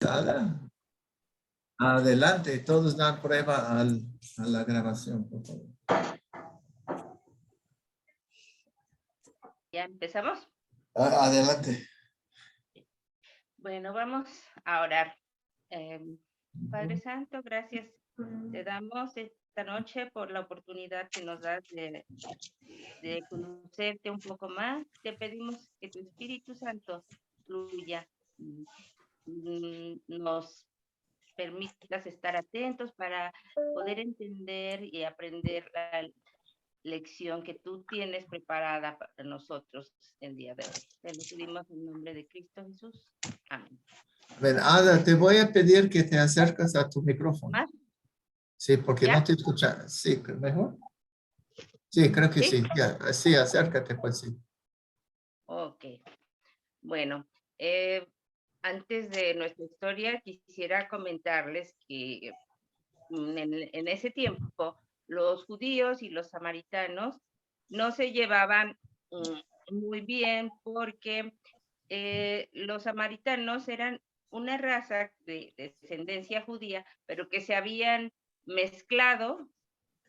Ada. Adelante, todos dan prueba a la grabación, por favor. ¿Ya empezamos? Adelante. Bueno, vamos a orar. Padre Santo, gracias. Te damos esta noche por la oportunidad que nos das de conocerte un poco más. Te pedimos que tu Espíritu Santo fluya, nos permitas estar atentos para poder entender y aprender la lección que tú tienes preparada para nosotros el día de hoy. Te lo pedimos en nombre de Cristo Jesús. Amén. Ven, Ada, te voy a pedir que te acerques a tu micrófono. ¿Más? Sí, porque ¿Ya? no te escuchas. Sí, mejor. Sí, creo que ¿Sí? sí. Ya, sí, acércate, pues sí. Ok. Bueno, antes de nuestra historia, quisiera comentarles que en ese tiempo los judíos y los samaritanos no se llevaban muy bien porque los samaritanos eran una raza de descendencia judía, pero que se habían mezclado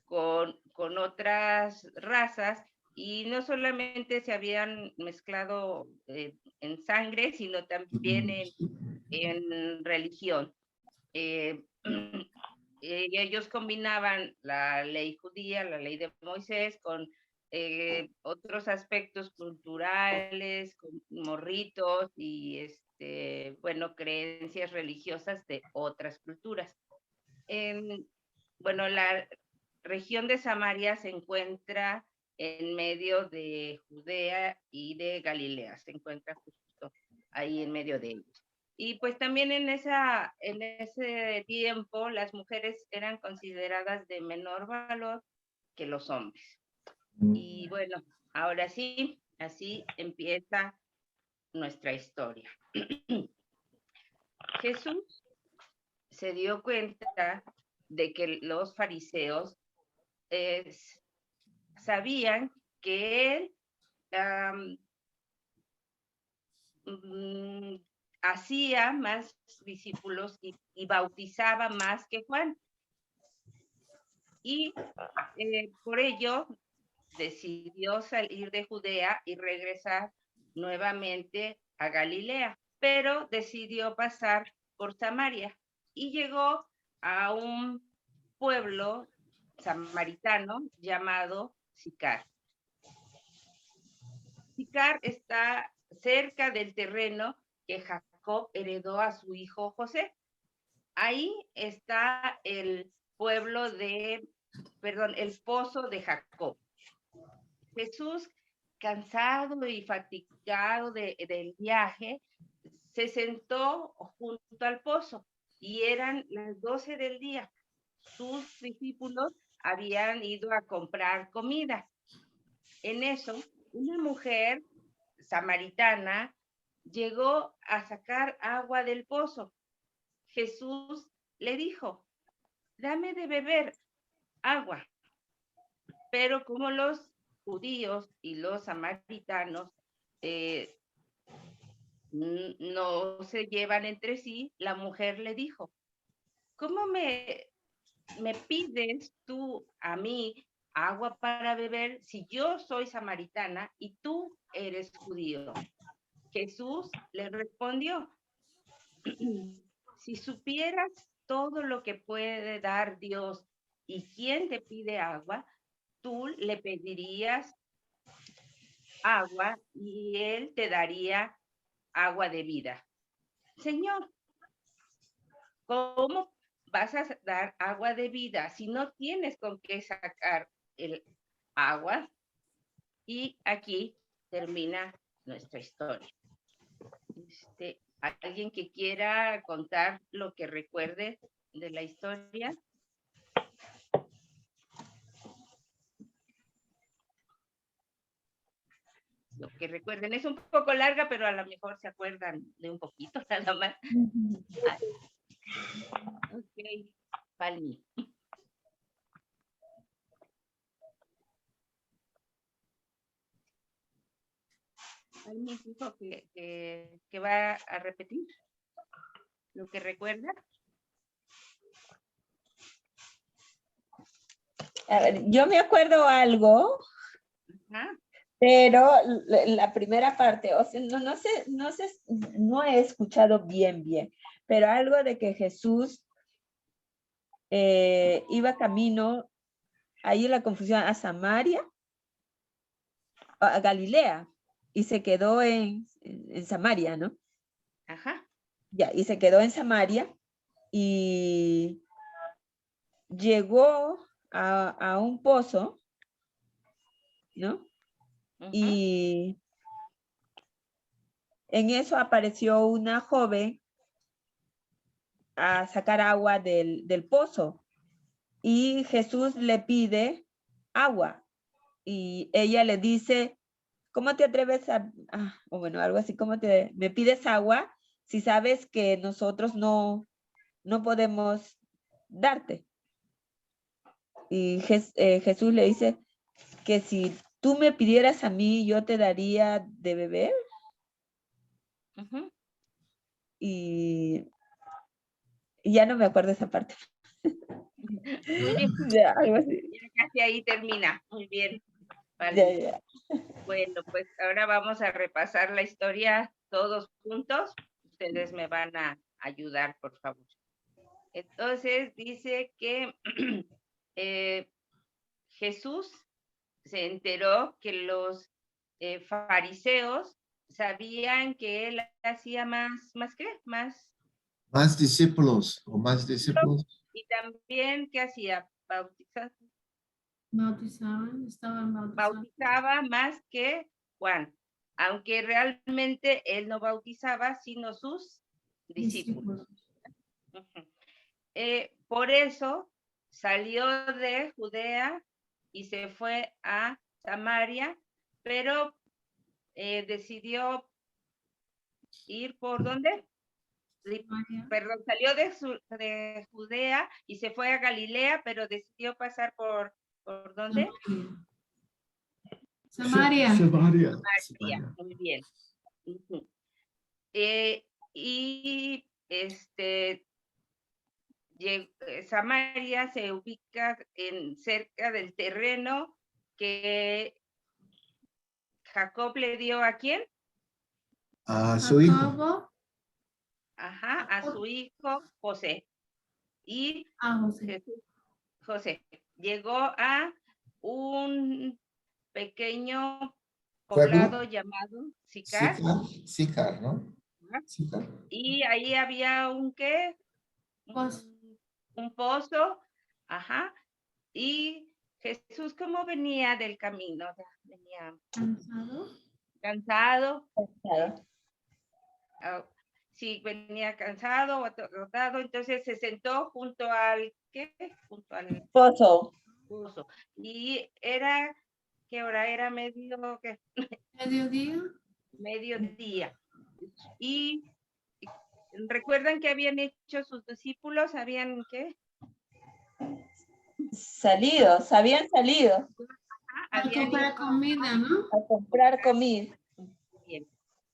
con otras razas y no solamente se habían mezclado en sangre, sino también en religión. Ellos combinaban la ley judía, la ley de Moisés, con otros aspectos culturales, como ritos y bueno, creencias religiosas de otras culturas. Bueno, la región de Samaria se encuentra en medio de Judea y de Galilea, se encuentra justo ahí en medio de ellos. Y pues también en ese tiempo las mujeres eran consideradas de menor valor que los hombres. Y bueno, ahora sí, así empieza nuestra historia. Jesús se dio cuenta de que los fariseos sabían que él hacía más discípulos y bautizaba más que Juan. Y por ello decidió salir de Judea y regresar nuevamente a Galilea, pero decidió pasar por Samaria y llegó a un pueblo samaritano llamado Sicar. Sicar está cerca del terreno que Jacob heredó a su hijo José. Ahí está el el pozo de Jacob. Jesús, cansado y fatigado del viaje, se sentó junto al pozo y eran las 12 del día. Sus discípulos habían ido a comprar comida. En eso, una mujer samaritana llegó a sacar agua del pozo. Jesús le dijo, dame de beber agua. Pero como los judíos y los samaritanos no se llevan entre sí, la mujer le dijo, ¿cómo me pides tú a mí agua para beber si yo soy samaritana y tú eres judío? Jesús le respondió, si supieras todo lo que puede dar Dios y quién te pide agua, tú le pedirías agua y él te daría agua de vida. Señor, ¿cómo vas a dar agua de vida si no tienes con qué sacar el agua? Y aquí termina nuestra historia. ¿Alguien que quiera contar lo que recuerde de la historia? Lo que recuerden. Es un poco larga, pero a lo mejor se acuerdan de un poquito nada más. Ok, Palmi. Palmi dijo que va a repetir. lo que recuerda. A ver, yo me acuerdo algo, Ajá. pero la primera parte, o sea, no he escuchado bien, pero algo de que Jesús iba camino, ahí la confusión, a Samaria, a Galilea, y se quedó en Samaria, ¿no? Ajá. Ya, y se quedó en Samaria y llegó a un pozo, ¿no? Ujú. Y en eso apareció una joven a sacar agua del pozo y Jesús le pide agua y ella le dice, ¿cómo te atreves o bueno, algo así, me pides agua si sabes que nosotros no podemos darte? Y Jesús le dice que si tú me pidieras a mí, yo te daría de beber. Ujú. Y ya no me acuerdo esa parte. Muy bien. Ya, algo así. Ya casi ahí termina. Muy bien. Vale. Ya. Bueno, pues ahora vamos a repasar la historia todos juntos. Ustedes me van a ayudar, por favor. Entonces dice que Jesús se enteró que los fariseos sabían que él hacía Más discípulos o más discípulos. y también que hacía Estaban bautizados. bautizaba más que Juan, aunque realmente él no bautizaba, sino sus discípulos. Ujú. Por eso salió de Judea y se fue a Samaria, pero decidió ir ¿por dónde? Samaria. Perdón, salió de Judea y se fue a Galilea, pero decidió pasar ¿por dónde? Samaria. Samaria. Samaria. Muy bien. Ujú. Y Samaria se ubica cerca del terreno que Jacob le dio ¿a quién? A su hijo. Jacobo Ajá, a su hijo José. Y a José. José llegó a un pequeño Pueblo. poblado llamado Sicar. Sicar, ¿no? Ajá. Sicar. Y ahí había un ¿qué? Pozo. Un pozo. Ajá. Y Jesús, ¿cómo venía del camino? Venía Cansado. cansado. Claro. Sí, venía cansado o agotado, entonces se sentó junto al, ¿qué? Junto al Pozo. pozo. Y era, ¿qué hora? Era ¿qué? Mediodía. Mediodía. Y ¿recuerdan qué habían hecho sus discípulos? ¿Habían qué? Habían salido A Habían comprar ido comida, ¿no? a comprar comida. bien.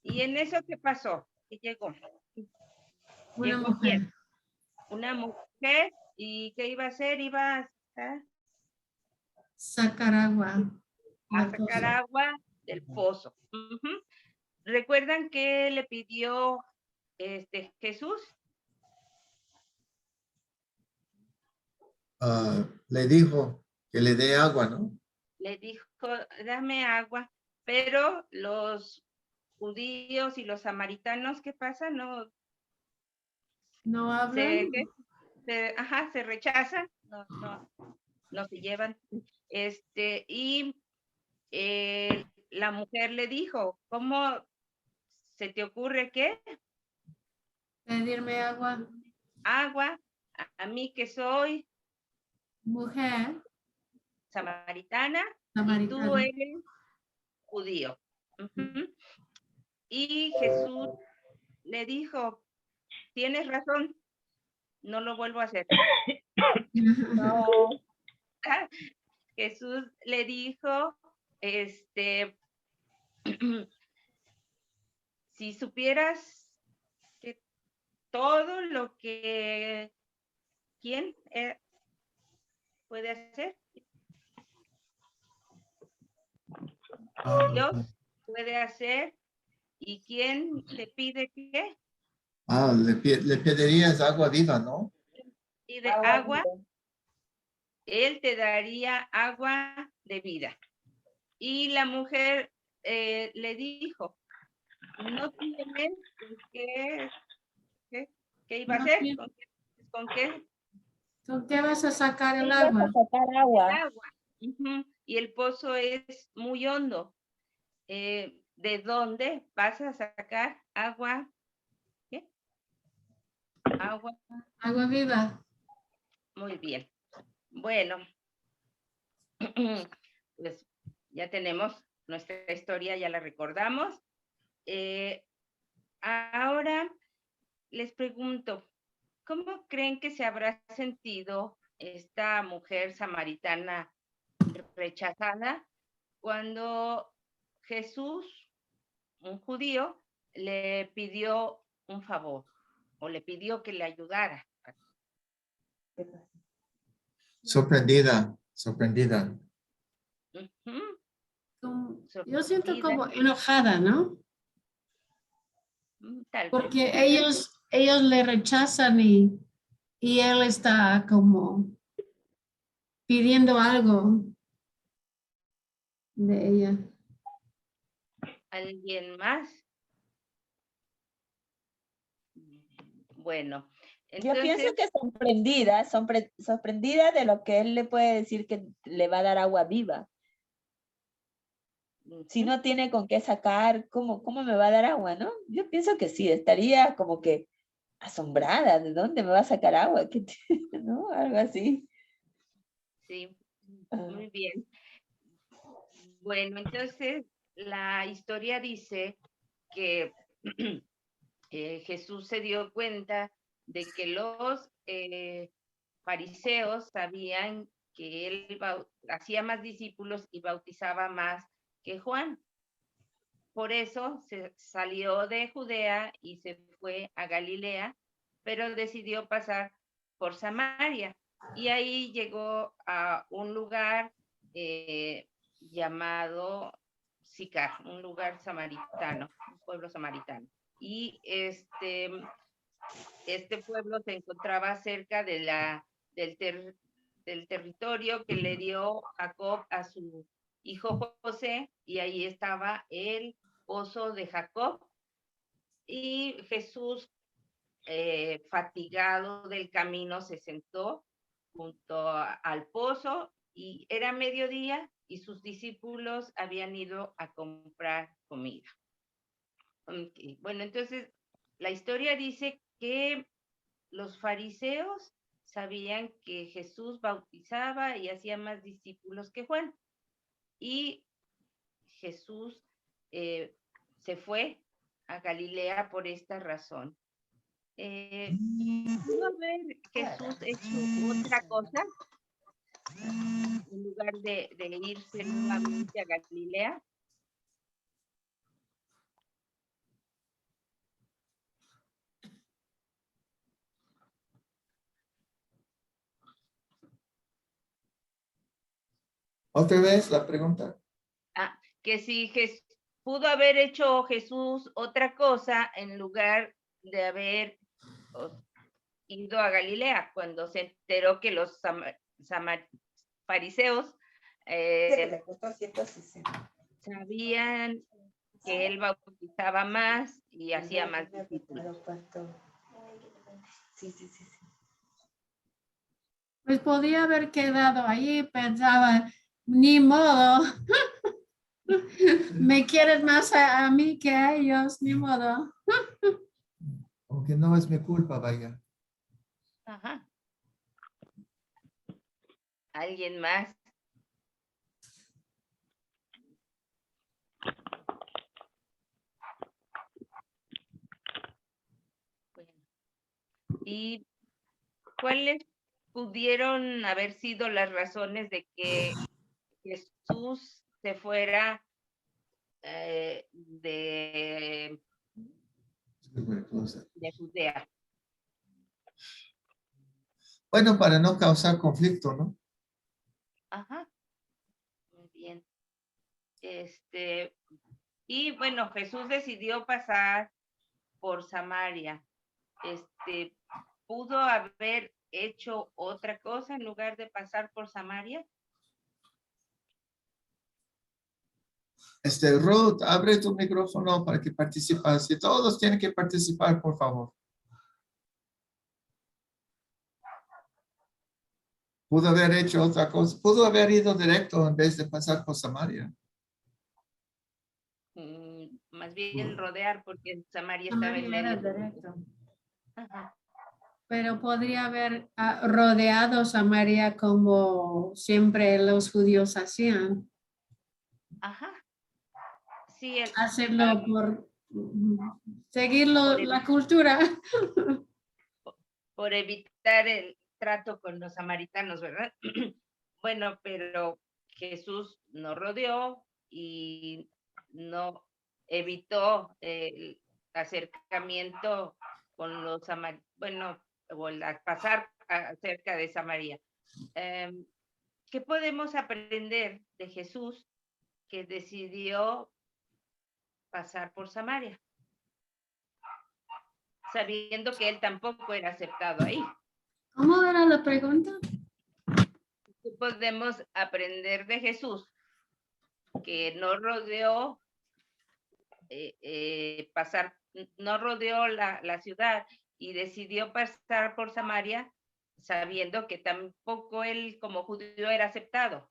¿Y en eso qué pasó? ¿Qué llegó? Una ¿Llegó mujer. quién? Una mujer. ¿Y qué iba a hacer? Iba Sacar agua. a del sacar pozo. agua del pozo. Ujú. ¿Recuerdan qué le pidió Jesús? Le dijo que le dé agua, ¿no? Le dijo, dame agua, pero los judíos y los samaritanos, ¿qué pasa? No, No hablan. se rechazan, no se llevan. Y la mujer le dijo, ¿cómo se te ocurre qué? Pedirme agua. Agua, a mí que soy Mujer. samaritana y tú Samaritana. eres judío. Ujú. Y Jesús le dijo, tienes razón, no lo vuelvo a hacer. No. Jesús le dijo, si supieras todo lo que ¿quién puede hacer? Dios puede hacer. ¿Y quién le pide qué? Le pedirías agua viva, ¿no? Pide Agua agua. viva. Él te daría agua de vida. Y la mujer le dijo, no tienes ¿qué iba a No hacer? tiene- ¿Con qué? ¿Con qué vas a sacar el Ibas a agua? sacar agua. Agua. Ujú. Y el pozo es muy hondo. ¿De dónde vas a sacar agua? ¿Qué? Agua. Agua viva. Muy bien. Bueno, pues ya tenemos nuestra historia, ya la recordamos. Ahora les pregunto, ¿cómo creen que se habrá sentido esta mujer samaritana rechazada cuando Jesús, un judío, le pidió un favor o le pidió que le ayudara? Sorprendida, sorprendida. Ujú, Yo siento sorprendida, como enojada, ¿no? tal vez. Porque ellos le rechazan y él está como pidiendo algo de ella. ¿Alguien más? Bueno, Yo pienso entonces, que sorprendida, sorprendida de lo que él le puede decir que le va a dar agua viva. Si ujú, no tiene con qué sacar, ¿cómo me va a dar agua, no? Yo pienso que sí, estaría como que asombrada, ¿de dónde me va a sacar agua? ¿No? Algo así. sí, Ah, muy bien. Bueno, entonces la historia dice que Jesús se dio cuenta de que los fariseos sabían que él hacía más discípulos y bautizaba más que Juan. Por eso se salió de Judea y se fue a Galilea, pero decidió pasar por Samaria. Y ahí llegó a un lugar llamado Sicar, un lugar samaritano, un pueblo samaritano. Y este pueblo se encontraba cerca de del territorio que le dio Jacob a su hijo José, y ahí estaba el pozo de Jacob. Y Jesús, fatigado del camino, se sentó junto al pozo y era mediodía y sus discípulos habían ido a comprar comida. Okay. Bueno, entonces la historia dice que los fariseos sabían que Jesús bautizaba y hacía más discípulos que Juan. Y Jesús se fue a Galilea por esta razón. ¿Pudo haber Jesús hecho otra cosa en lugar de irse nuevamente a Galilea? Otra vez la pregunta. Que si pudo haber hecho Jesús otra cosa en lugar de haber ido a Galilea cuando se enteró que los fariseos sabían que él bautizaba más y hacía más discípulos. Pues podía haber quedado ahí, pensaba, ni modo. Me quieren más a mí que a ellos, ni modo. Aunque no es mi culpa, vaya. Ajá. ¿Alguien más? Bueno. ¿Y cuáles pudieron haber sido las razones de que Jesús se fuera de Judea? Bueno, para no causar conflicto, ¿no? Ajá, muy bien. Y bueno, Jesús decidió pasar por Samaria. ¿Pudo haber hecho otra cosa en lugar de pasar por Samaria? Ruth, abre tu micrófono para que participes. Y todos tienen que participar, por favor. Pudo haber hecho otra cosa. Pudo haber ido directo en vez de pasar por Samaria. Más bien rodear, porque Samaria estaba en Samaria era medio. directo. Ajá. Pero podría haber rodeado Samaria como siempre los judíos hacían. Ajá. Sí, Hacerlo por seguir por la cultura. por evitar el trato con los samaritanos, ¿verdad? Bueno, pero Jesús no rodeó y no evitó el acercamiento con los samaritanos, bueno, o el pasar cerca de Samaria. ¿Qué podemos aprender de Jesús que decidió pasar por Samaria, sabiendo que él tampoco era aceptado ahí? ¿Cómo era la pregunta? ¿Qué podemos aprender de Jesús que no rodeó no rodeó la ciudad y decidió pasar por Samaria, sabiendo que tampoco él como judío era aceptado?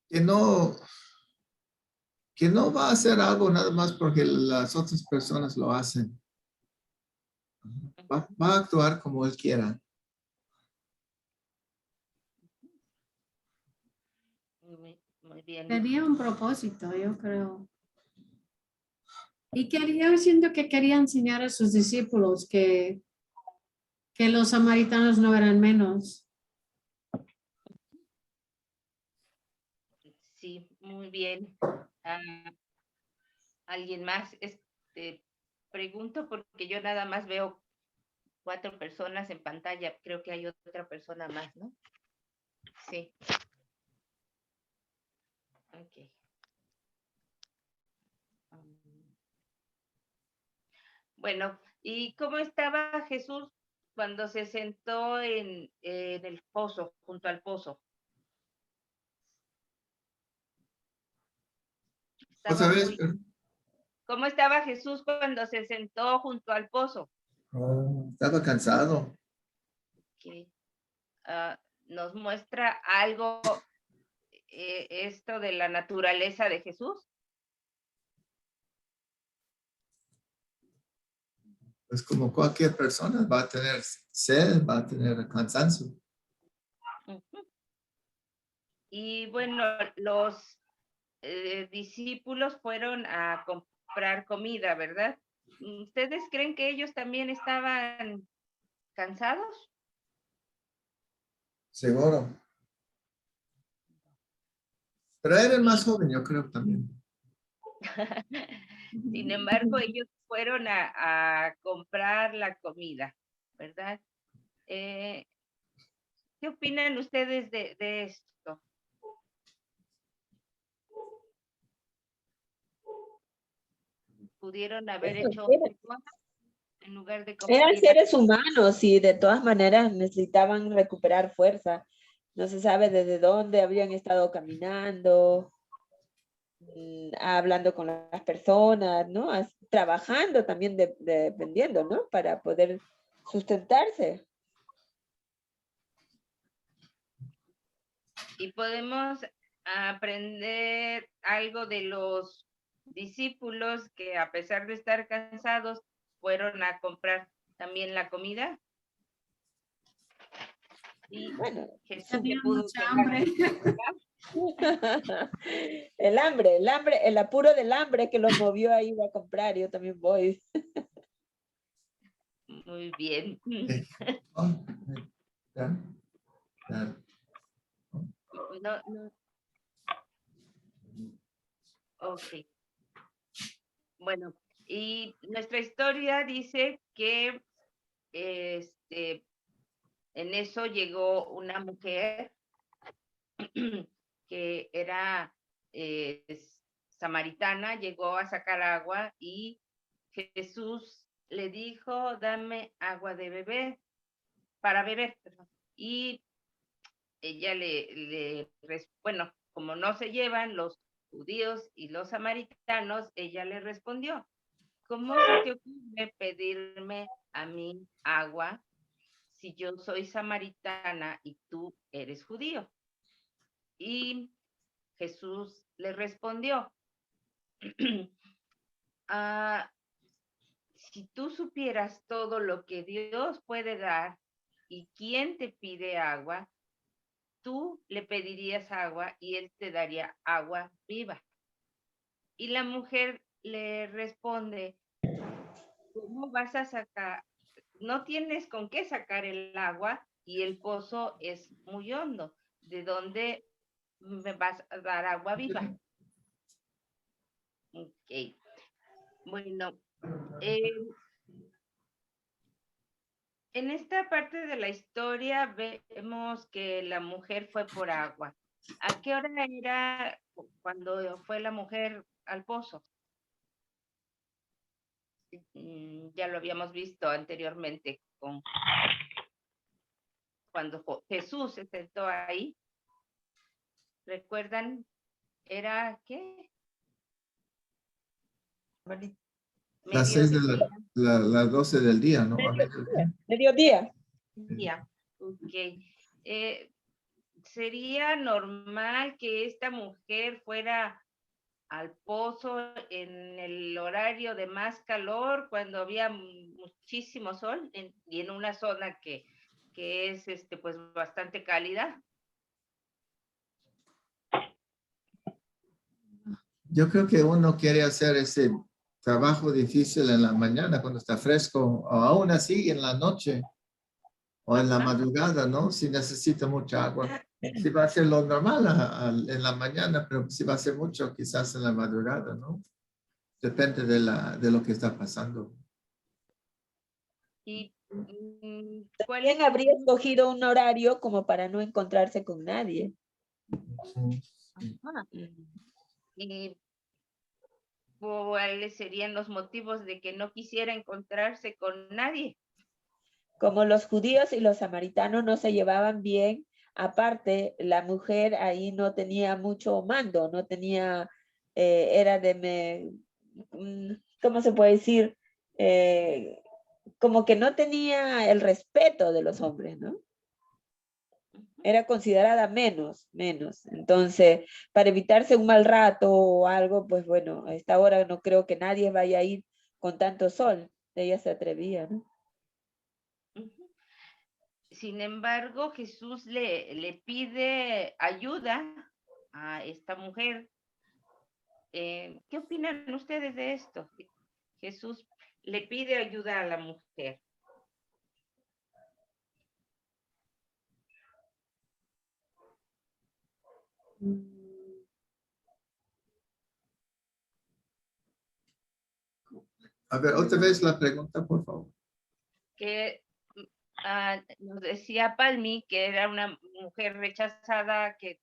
Que no va a hacer algo nada más porque las otras personas lo hacen. Va a actuar como él quiera. Muy bien. Tenía un propósito, yo creo. Y yo siento que quería enseñar a sus discípulos que los samaritanos no eran menos. Sí, muy bien. ¿Alguien más? Pregunto porque yo nada más veo 4 personas en pantalla. Creo que hay otra persona más, ¿no? Sí. Ok. Bueno, ¿y cómo estaba Jesús cuando se sentó en el pozo, junto al pozo? Otra Estaba vez. ¿Cómo estaba Jesús cuando se sentó junto al pozo? Estaba cansado. Que nos muestra algo esto de la naturaleza de Jesús. Pues como cualquier persona va a tener sed, va a tener cansancio. Y bueno, los discípulos fueron a comprar comida, ¿verdad? ¿Ustedes creen que ellos también estaban cansados? Seguro. Pero era el más joven, yo creo también. Sin embargo, ellos fueron a comprar la comida, ¿verdad? ¿Qué opinan ustedes de esto? ¿Pudieron haber hecho otra cosa en lugar de Eran compartir seres humanos y de todas maneras necesitaban recuperar fuerza. No se sabe desde dónde habían estado caminando, hablando con las personas, ¿no? Trabajando también dependiendo, ¿no? Para poder sustentarse. Y podemos aprender algo de los discípulos que a pesar de estar cansados fueron a comprar también la comida? Y Bueno, Jesús Tenía pudo mucha quedar. hambre. el apuro del hambre que los movió a ir a comprar, yo también voy. Muy bien. Ya. No. Ok. Bueno, y nuestra historia dice que en eso llegó una mujer que era samaritana, llegó a sacar agua y Jesús le dijo, dame agua de beber, para beber, perdón. Y ella bueno, como no se llevan los judíos y los samaritanos, ella le respondió, ¿cómo se te ocurre pedirme a mí agua si yo soy samaritana y tú eres judío? Y Jesús le respondió, si tú supieras todo lo que Dios puede dar y quién te pide agua, tú le pedirías agua y él te daría agua viva. Y la mujer le responde, ¿cómo vas a sacar? No tienes con qué sacar el agua y el pozo es muy hondo. ¿De dónde me vas a dar agua viva? Ok. Bueno, en esta parte de la historia vemos que la mujer fue por agua. ¿A qué hora era cuando fue la mujer al pozo? Ya lo habíamos visto anteriormente cuando Jesús se sentó ahí. ¿Recuerdan? ¿Era qué? Las 6 de Mediodía. las 12 del día, ¿no? A mediodía. Mediodía. Ya, ok. ¿Sería normal que esta mujer fuera al pozo en el horario de más calor, cuando había muchísimo sol y en una zona que es pues bastante cálida? Yo creo que uno quiere hacer ese trabajo difícil en la mañana cuando está fresco, o aún así en la noche o en la madrugada, ¿no? Si necesita mucha agua. Si va a ser lo normal en la mañana, pero si va a ser mucho, quizás en la madrugada, ¿no? Depende de lo que está pasando. ¿Y cuál ¿Quién es? habría escogido un horario como para no encontrarse con nadie? Ajá. ¿Y cuáles serían los motivos de que no quisiera encontrarse con nadie? Como los judíos y los samaritanos no se llevaban bien, aparte la mujer ahí no tenía mucho mando, no tenía, era ¿cómo se puede decir? Como que no tenía el respeto de los hombres, ¿no? Era considerada menos. Entonces, para evitarse un mal rato o algo, pues bueno, a esta hora no creo que nadie vaya a ir con tanto sol. Ella se atrevía, ¿no? Sin embargo, Jesús le pide ayuda a esta mujer. ¿Qué opinan ustedes de esto? Jesús le pide ayuda a la mujer. A ver, otra vez la pregunta, por favor. Que nos decía Palmi que era una mujer rechazada, que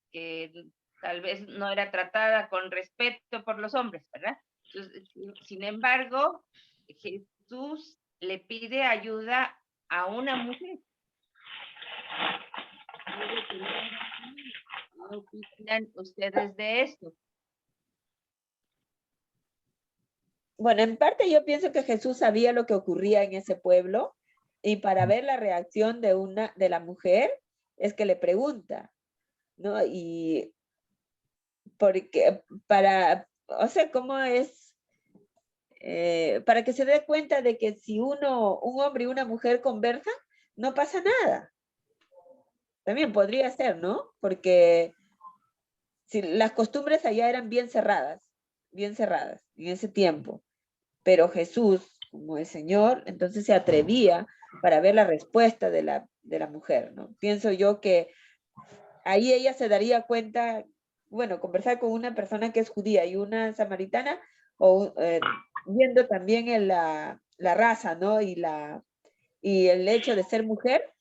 tal vez no era tratada con respeto por los hombres, ¿verdad? Entonces, sin embargo, Jesús le pide ayuda a una mujer. ¿Qué opinan ustedes de esto? Bueno, en parte yo pienso que Jesús sabía lo que ocurría en ese pueblo y para ver la reacción de la mujer es que le pregunta, ¿no? Y porque o sea, cómo es, para que se dé cuenta de que si un hombre y una mujer conversan, no pasa nada. También podría ser, ¿no? Porque si las costumbres allá eran bien cerradas en ese tiempo. Pero Jesús, como el Señor, entonces se atrevía para ver la respuesta de la mujer, ¿no? Pienso yo que ahí ella se daría cuenta, bueno, conversar con una persona que es judía y una samaritana, viendo también la raza, ¿no? Y el hecho de ser mujer,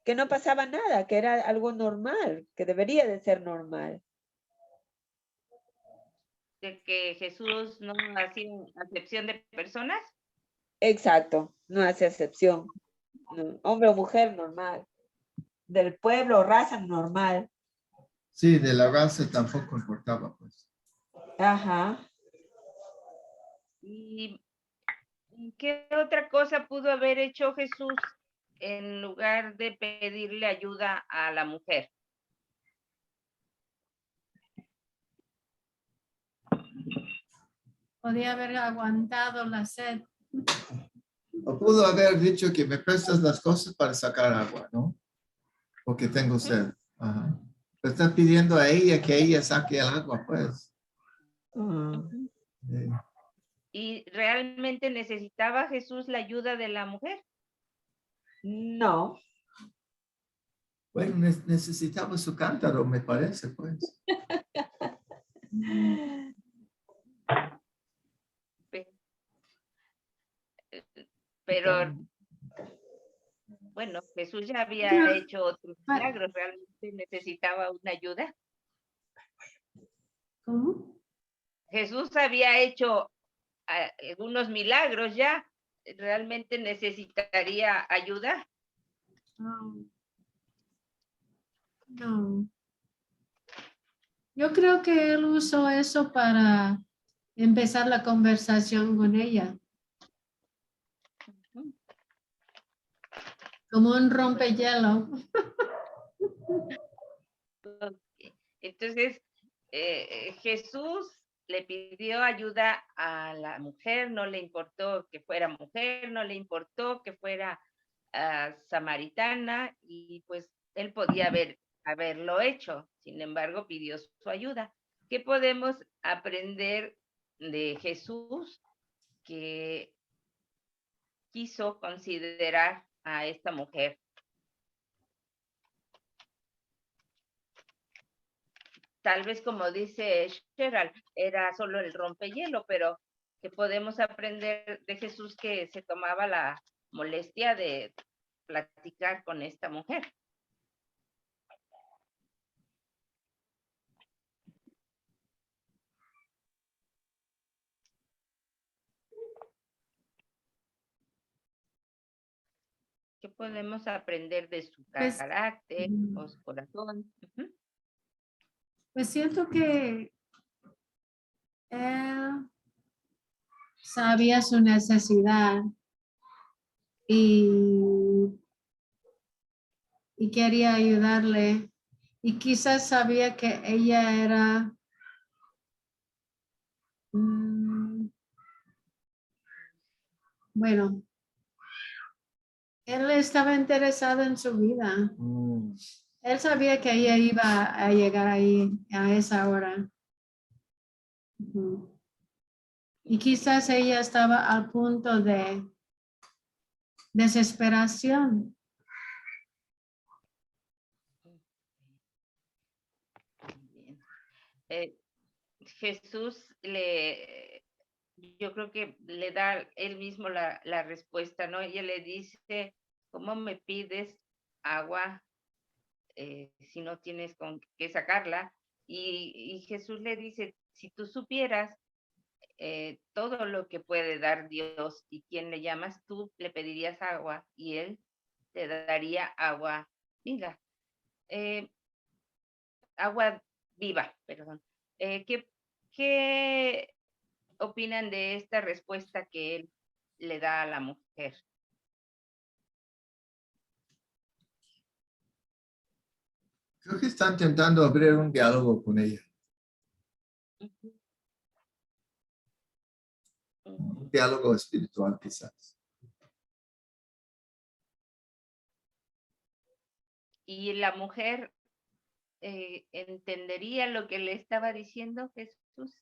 que no pasaba nada, que era algo normal, que debería de ser normal. De que Jesús no hacía acepción de personas. Exacto, no hace excepción. No, hombre o mujer, normal. Del pueblo, raza, normal. Sí, de la raza tampoco importaba, pues. Ajá. ¿Y qué otra cosa pudo haber hecho Jesús en lugar de pedirle ayuda a la mujer? Podía haber aguantado la sed. O pudo haber dicho que me prestas las cosas para sacar agua, ¿no? Porque tengo sed. Ajá. Pero está pidiendo a ella que ella saque el agua, pues. Mm. Sí. ¿Y realmente necesitaba Jesús la ayuda de la mujer? No. Bueno, necesitaba su cántaro, me parece, pues. Pe- Pero bueno, Jesús ya había hecho otros milagros, ¿realmente necesitaba una ayuda? ¿Cómo? Jesús había hecho algunos milagros ya, ¿realmente necesitaría ayuda? No. No. Yo creo que él usó eso para empezar la conversación con ella. Como un rompehielo. Entonces, Jesús le pidió ayuda a la mujer, no le importó que fuera mujer, no le importó que fuera samaritana, y pues él podía haberlo hecho. Sin embargo, pidió su ayuda. ¿Qué podemos aprender de Jesús que quiso considerar a esta mujer? Tal vez, como dice Gerald, era solo el rompehielo, pero que podemos aprender de Jesús, que se tomaba la molestia de platicar con esta mujer. ¿Qué podemos aprender de su Pues, carácter o su corazón? Ujú. Pues siento que él sabía su necesidad y quería ayudarle. Y quizás sabía que ella era bueno, él estaba interesado en su vida. Él sabía que ella iba a llegar ahí a esa hora. Ujú. Y quizás ella estaba al punto de desesperación. Bien. Jesús yo creo que le da él mismo la respuesta, ¿no? Ella le dice, ¿cómo me pides agua si no tienes con qué sacarla? Y Jesús le dice, si tú supieras todo lo que puede dar Dios y quién le llamas, tú le pedirías agua y él te daría agua, mira, agua viva, perdón. ¿Qué opinan de esta respuesta que él le da a la mujer? Creo que están intentando abrir un diálogo con ella. Un diálogo espiritual, quizás. Y la mujer entendería lo que le estaba diciendo Jesús.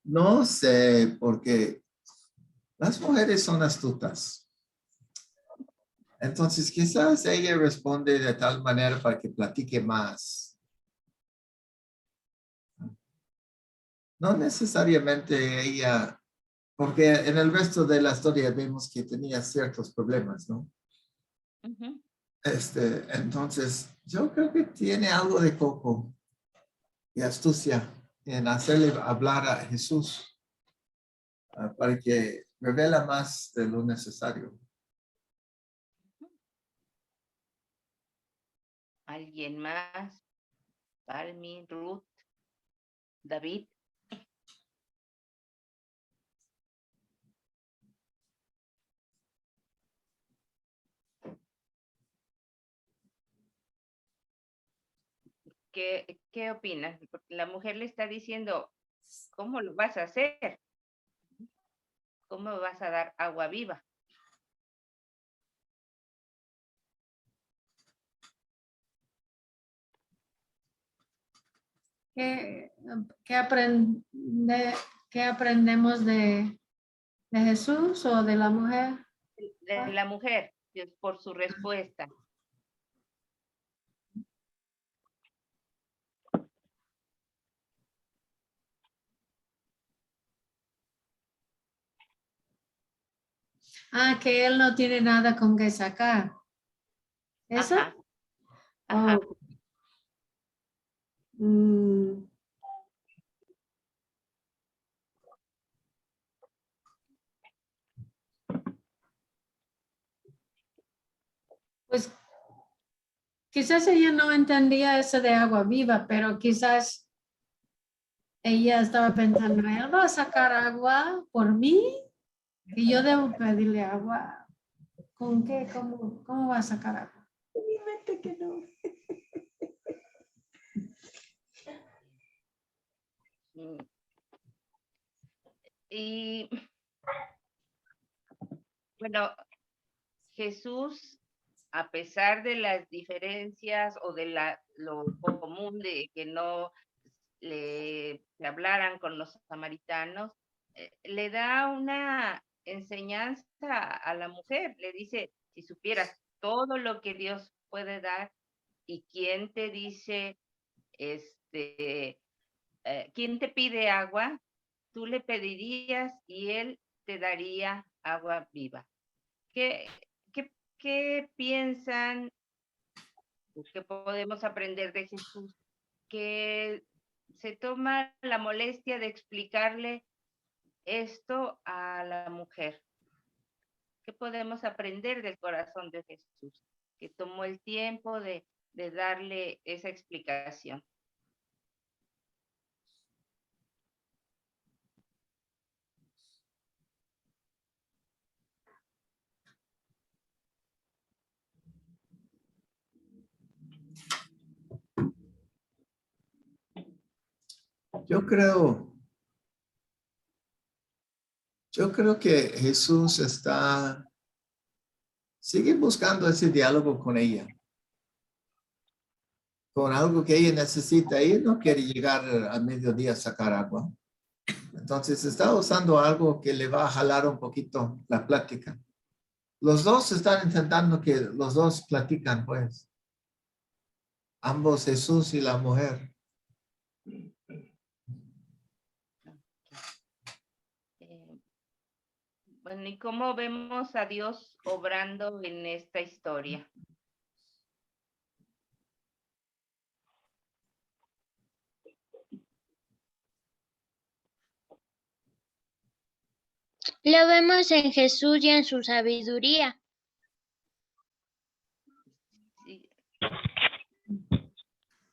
No sé, porque las mujeres son astutas. Entonces, quizás ella responde de tal manera para que platique más. No necesariamente ella, porque en el resto de la historia vemos que tenía ciertos problemas, ¿no? Ujú. Entonces, yo creo que tiene algo de coco y astucia en hacerle hablar a Jesús para que revela más de lo necesario. ¿Alguien más? Palmi, Ruth, David. ¿Qué opinas? Porque la mujer le está diciendo, ¿cómo lo vas a hacer? ¿Cómo vas a dar agua viva? ¿Qué, qué aprendemos de Jesús o de la mujer? De la mujer, por su respuesta. Ah, que él no tiene nada con que sacar. ¿Eso? Ajá, ajá. Oh, mm, pues quizás ella no entendía eso de agua viva, pero quizás ella estaba pensando, él va a sacar agua por mí y yo debo pedirle agua. ¿Con qué? ¿Cómo va a sacar agua? Obviamente que no. Mm. Y bueno, Jesús, a pesar de las diferencias o de lo común de que no le hablaran con los samaritanos, le da una enseñanza a la mujer. Le dice, si supieras todo lo que Dios puede dar y quién te dice, quién te pide agua, tú le pedirías y él te daría agua viva. ¿Qué, qué piensan? ¿Qué podemos aprender de Jesús? Que se toma la molestia de explicarle esto a la mujer. ¿Qué podemos aprender del corazón de Jesús? Que tomó el tiempo de darle esa explicación. Yo creo que Jesús sigue buscando ese diálogo con ella, con algo que ella necesita. Ella no quiere llegar a mediodía a sacar agua. Entonces está usando algo que le va a jalar un poquito la plática. Los dos están intentando que los dos platican, pues. Ambos, Jesús y la mujer. Bueno, ¿y cómo vemos a Dios obrando en esta historia? Lo vemos en Jesús y en su sabiduría. Sí,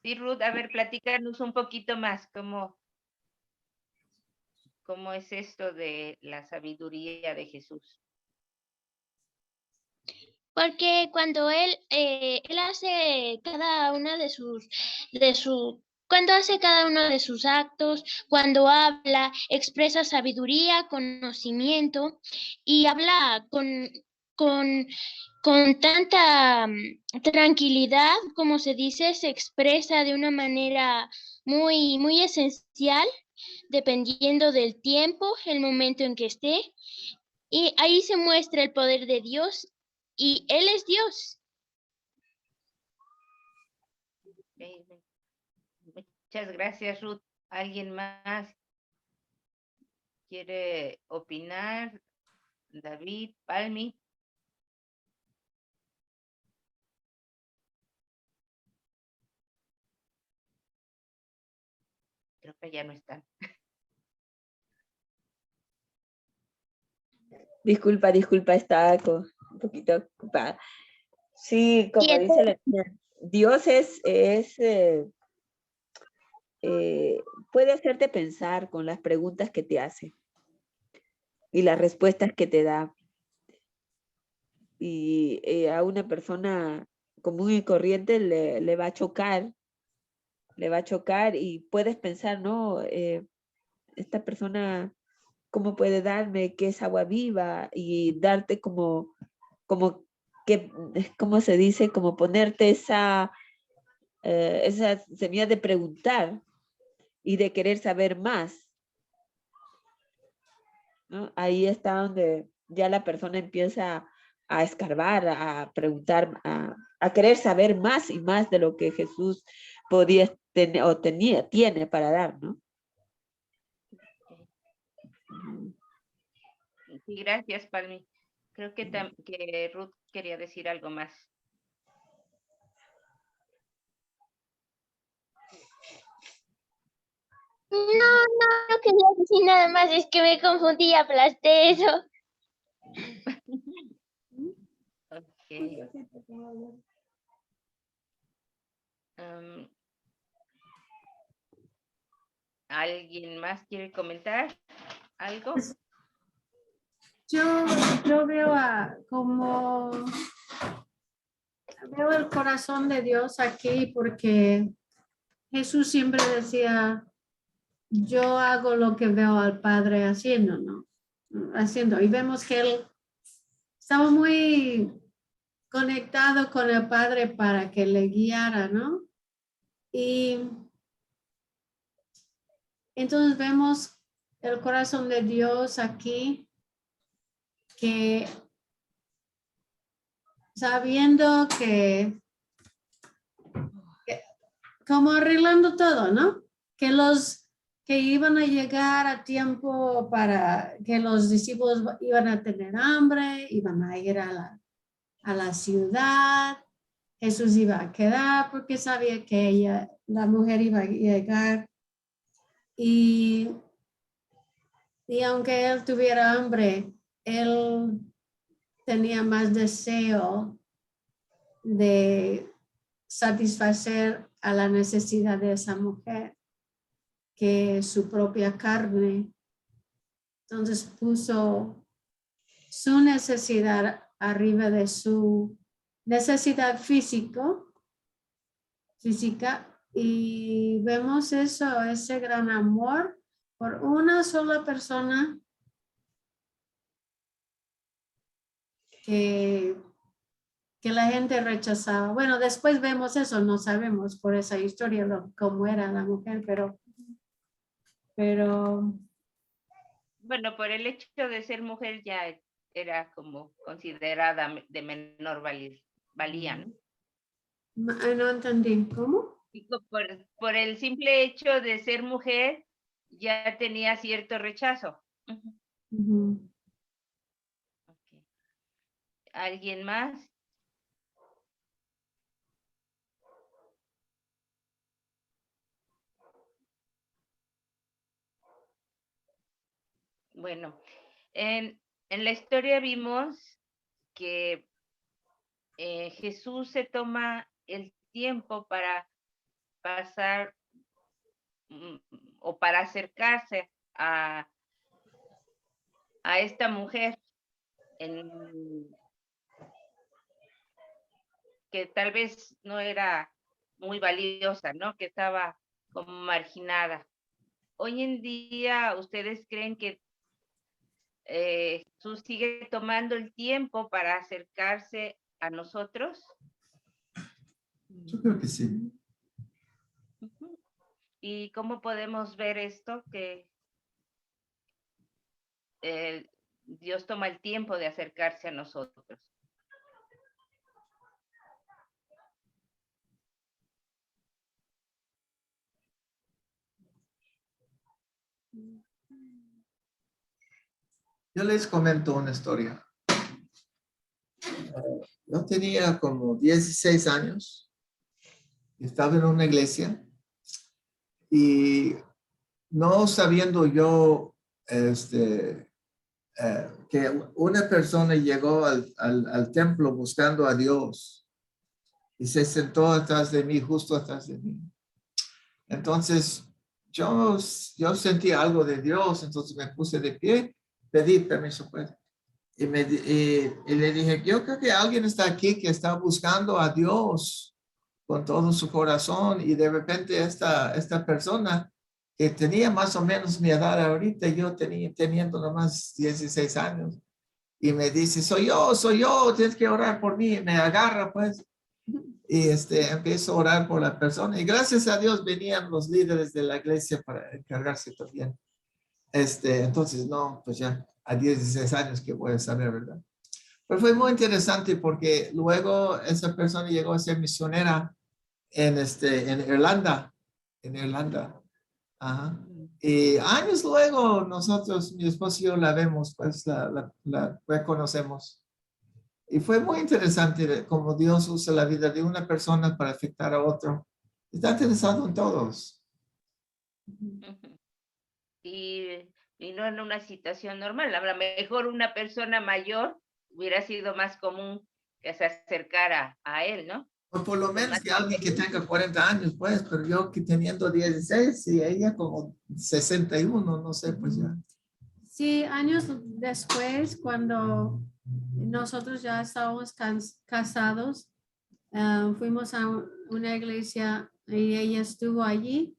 sí, Ruth, a ver, platícanos un poquito más, ¿cómo es esto de la sabiduría de Jesús? Porque cuando él hace cada una cuando hace cada uno de sus actos, cuando habla, expresa sabiduría, conocimiento y habla con, con tanta tranquilidad, como se dice, se expresa de una manera muy, muy esencial, dependiendo del tiempo, el momento en que esté. Y ahí se muestra el poder de Dios y Él es Dios. Muchas gracias, Ruth. ¿Alguien más? quiere opinar? David, Palmi. Creo que ya no están. Disculpa, estaba un poquito ocupada. Sí, como Siete. dice la niña, Dios puede hacerte pensar con las preguntas que te hace y las respuestas que te da. Y a una persona común y corriente le va a chocar, y puedes pensar, ¿no? Esta persona, ¿cómo puede darme qué es agua viva? Y darte como que, ¿cómo se dice? Como ponerte esa semilla de preguntar y de querer saber más, ¿no? Ahí está donde ya la persona empieza a escarbar, a preguntar, a querer saber más y más de lo que Jesús podía tener o tiene para dar, ¿no? Sí, gracias, Palmi. Creo que Ruth quería decir algo más. No quería decir nada más, es que me confundí y aplasté eso. Ok. Am, ¿Alguien más quiere comentar algo? Pues, yo veo como veo el corazón de Dios aquí porque Jesús siempre decía, yo hago lo que veo al Padre haciendo, ¿no? Haciendo. Y vemos que él estaba muy conectado con el Padre para que le guiara, ¿no? Y entonces vemos el corazón de Dios aquí, que sabiendo que como arreglando todo, ¿no? Que los que iban a llegar a tiempo para que los discípulos iban a tener hambre, iban a ir a la ciudad, Jesús iba a quedar porque sabía que la mujer iba a llegar y aunque él tuviera hambre, él tenía más deseo de satisfacer a la necesidad de esa mujer que su propia carne. Entonces puso su necesidad arriba de su necesidad física y vemos eso, ese gran amor por una sola persona que la gente rechazaba. Bueno, después vemos eso, no sabemos por esa historia cómo era la mujer, pero Bueno, por el hecho de ser mujer ya era como considerada de menor valía, ¿no? no entendí, ¿cómo? Digo, por el simple hecho de ser mujer ya tenía cierto rechazo. Ujú. Ujú. Ok. ¿Alguien más? Bueno, en la historia vimos que Jesús se toma el tiempo para pasar mm, o para acercarse a esta mujer que tal vez no era muy valiosa, ¿no? Que estaba como marginada. Hoy en día, ¿ustedes creen que Jesús sigue tomando el tiempo para acercarse a nosotros? Yo creo que sí. Ujú. ¿Y cómo podemos ver esto? Que Dios toma el tiempo de acercarse a nosotros. Yo les comento una historia. Yo tenía como 16 años. Estaba en una iglesia y no sabiendo yo que una persona llegó al templo buscando a Dios y se sentó atrás de mí, justo atrás de mí. Entonces, yo sentí algo de Dios, entonces me puse de pie, pedí permiso, pues. Y le dije, yo creo que alguien está aquí que está buscando a Dios con todo su corazón y de repente esta persona que tenía más o menos mi edad ahorita, yo teniendo nomás 16 años, y me dice, soy yo, tienes que orar por mí, me agarra pues, y empiezo a orar por la persona, y gracias a Dios venían los líderes de la iglesia para encargarse también. Entonces, no, pues ya a 16 años que voy a saber, ¿verdad? Pero fue muy interesante porque luego esa persona llegó a ser misionera en Irlanda, en Irlanda. Ajá. Y años luego nosotros, mi esposo y yo la vemos, pues la reconocemos. Y fue muy interesante cómo Dios usa la vida de una persona para afectar a otro. Está interesado en todos. Ujú. Y no en una situación normal. A lo mejor una persona mayor hubiera sido más común que se acercara a él, ¿no? O por lo Con menos más que alguien que tenga 40 años, pues, pero yo que teniendo 16 y ella como 61, no sé, pues ya. Sí, años después, cuando nosotros ya estábamos casados, fuimos a una iglesia y ella estuvo allí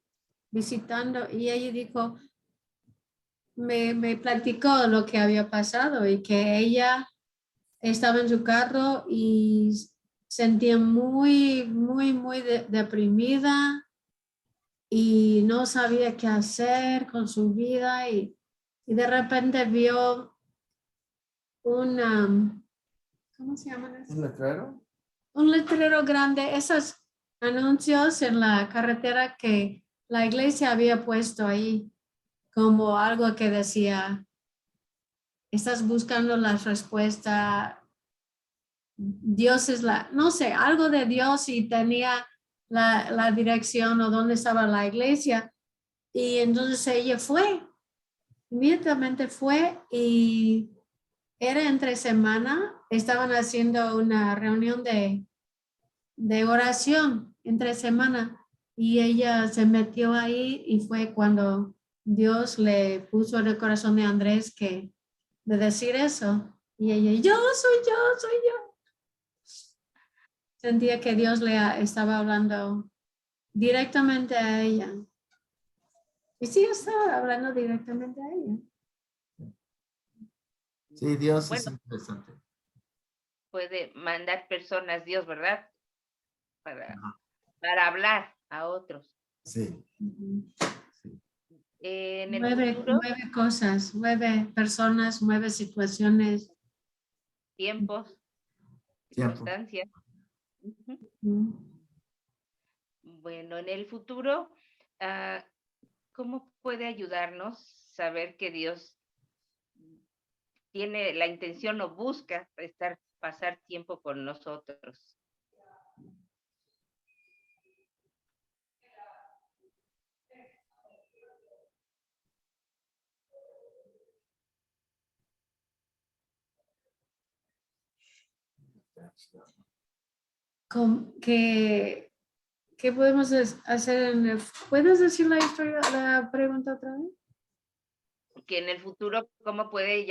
visitando y ella dijo, me platicó lo que había pasado y que ella estaba en su carro y sentía muy deprimida y no sabía qué hacer con su vida y de repente vio ¿cómo se llaman eso? ¿Un letrero? Un letrero grande, esos anuncios en la carretera que la iglesia había puesto ahí, como algo que decía, estás buscando la respuesta, Dios es no sé, algo de Dios y tenía la dirección o dónde estaba la iglesia. Y entonces ella fue, inmediatamente fue y era entre semana, estaban haciendo una reunión de oración entre semana y ella se metió ahí y fue cuando Dios le puso en el corazón de Andrés que de decir eso y ella, soy yo. Sentía que Dios estaba hablando directamente a ella. Y sí, estaba hablando directamente a ella. Sí, Dios es Bueno, interesante. puede mandar personas Dios, ¿verdad? Para, Ajá. para hablar a otros. Sí, Ujú. sí. En el Mueve futuro, cosas, mueve personas, mueve situaciones. tiempos, Tiempo. circunstancias. Ujú. Ujú. Bueno, en el futuro, ah, ¿cómo puede ayudarnos saber que Dios tiene la intención o busca pasar tiempo con nosotros? ¿Qué podemos hacer ¿Puedes decir la pregunta otra vez? Que en el futuro, ¿cómo puede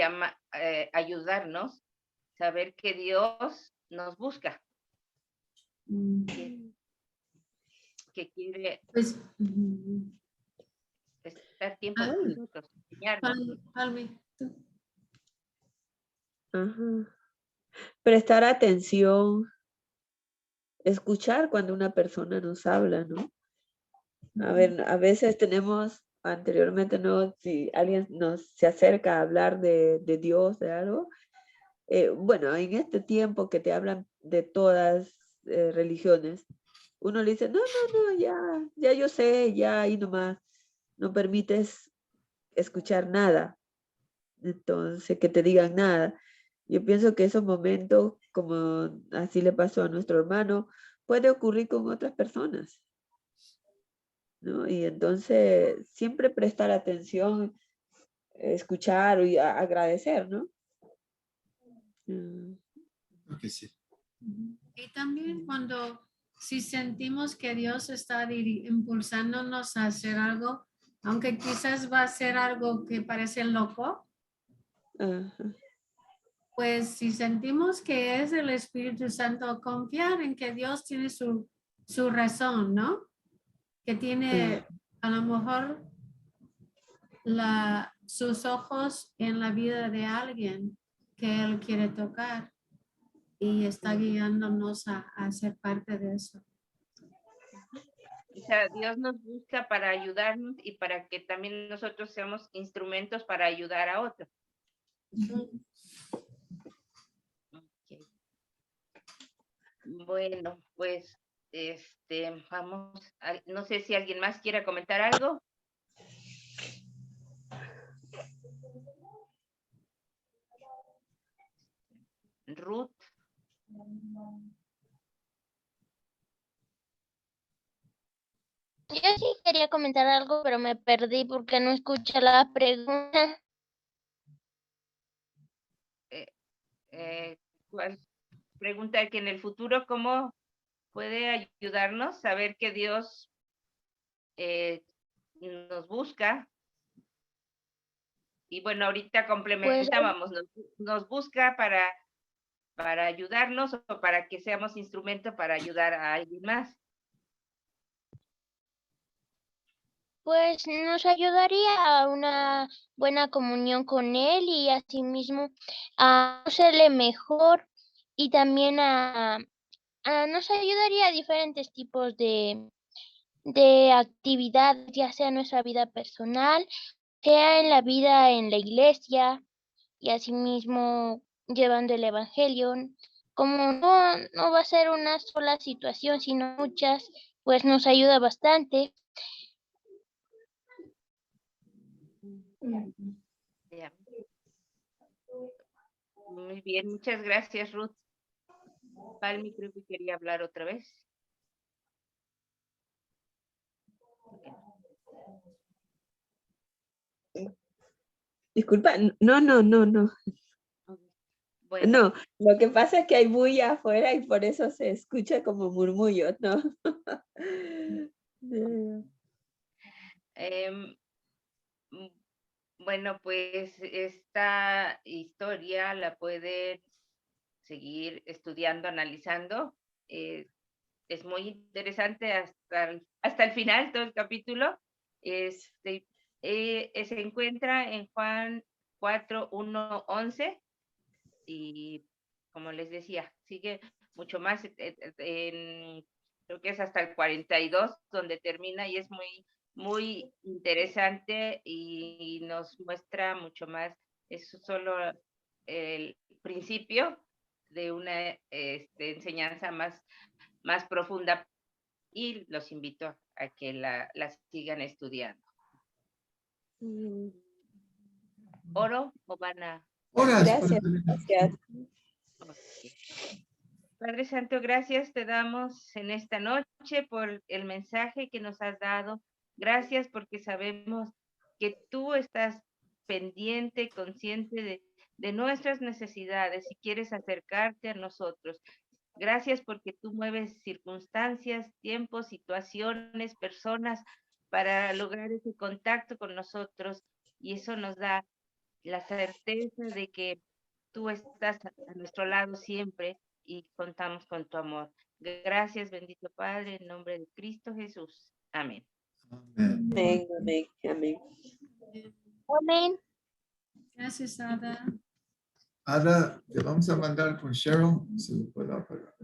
ayudarnos saber que Dios nos busca, que, que quiere Pues, estar tiempo con Ay, nosotros, enseñarnos? Palmi, tú. ajá. Prestar atención, escuchar cuando una persona nos habla, ¿no? A ver, a veces tenemos anteriormente, ¿no? Si alguien se acerca a hablar de Dios, de algo, bueno, en este tiempo que te hablan de todas religiones, uno le dice, no, ya yo sé, ya ahí nomás, no permites escuchar nada. entonces que te digan nada. Yo pienso que esos momentos, como así le pasó a nuestro hermano, puede ocurrir con otras personas, ¿no? Y entonces siempre prestar atención, escuchar y agradecer, ¿no? Mm. Creo que sí. Y también cuando si sentimos que Dios está impulsándonos a hacer algo, aunque quizás va a ser algo que parece loco, Ajá. pues si sentimos que es el Espíritu Santo, confiar en que Dios tiene su razón, ¿no? Que tiene a lo mejor sus ojos en la vida de alguien que Él quiere tocar y está guiándonos a ser parte de eso. O sea, Dios nos busca para ayudarnos y para que también nosotros seamos instrumentos para ayudar a otros. Okay. Bueno, pues vamos, no sé si alguien más quiera comentar algo. Ruth. Yo sí quería comentar algo, pero me perdí porque no escuché la pregunta. ¿Cuál? Pregunta que en el futuro, ¿cómo puede ayudarnos saber que Dios nos busca? Y bueno, ahorita complementábamos, nos busca para ayudarnos o para que seamos instrumento para ayudar a alguien más. Pues nos ayudaría a una buena comunión con Él y asimismo a conocerle mejor y también nos ayudaría a diferentes tipos de actividades, ya sea en nuestra vida personal, sea en la vida en la iglesia y asimismo llevando el evangelio. Como no va a ser una sola situación, sino muchas, pues nos ayuda bastante. Ya. Muy bien, muchas gracias, Ruth. Palmi creo que quería hablar otra vez. Disculpa, no. Bueno, No, lo que pasa es que hay bulla afuera y por eso se escucha como murmullo, ¿no? em, mm, bueno, pues esta historia la pueden seguir estudiando, analizando. Es muy interesante hasta el final, todo el capítulo. Se encuentra en Juan 4, 1, 11 y como les decía, sigue mucho más, creo que es hasta el 42 donde termina y es muy interesante y nos muestra mucho más. Es solo el principio de una enseñanza más profunda y los invito a que la sigan estudiando. ¿Oro o van a...? Horas. Gracias. Okay. Padre Santo, gracias te damos en esta noche por el mensaje que nos has dado. Gracias porque sabemos que tú estás pendiente, consciente de nuestras necesidades y quieres acercarte a nosotros. Gracias porque tú mueves circunstancias, tiempos, situaciones, personas para lograr ese contacto con nosotros y eso nos da la certeza de que tú estás a nuestro lado siempre y contamos con tu amor. Gracias, bendito Padre, en nombre de Cristo Jesús. Amén. Amén, amén, amén. Amén. Gracias, Ada. Ada, te vamos a mandar con Cheryl. Si lo puedo apagar.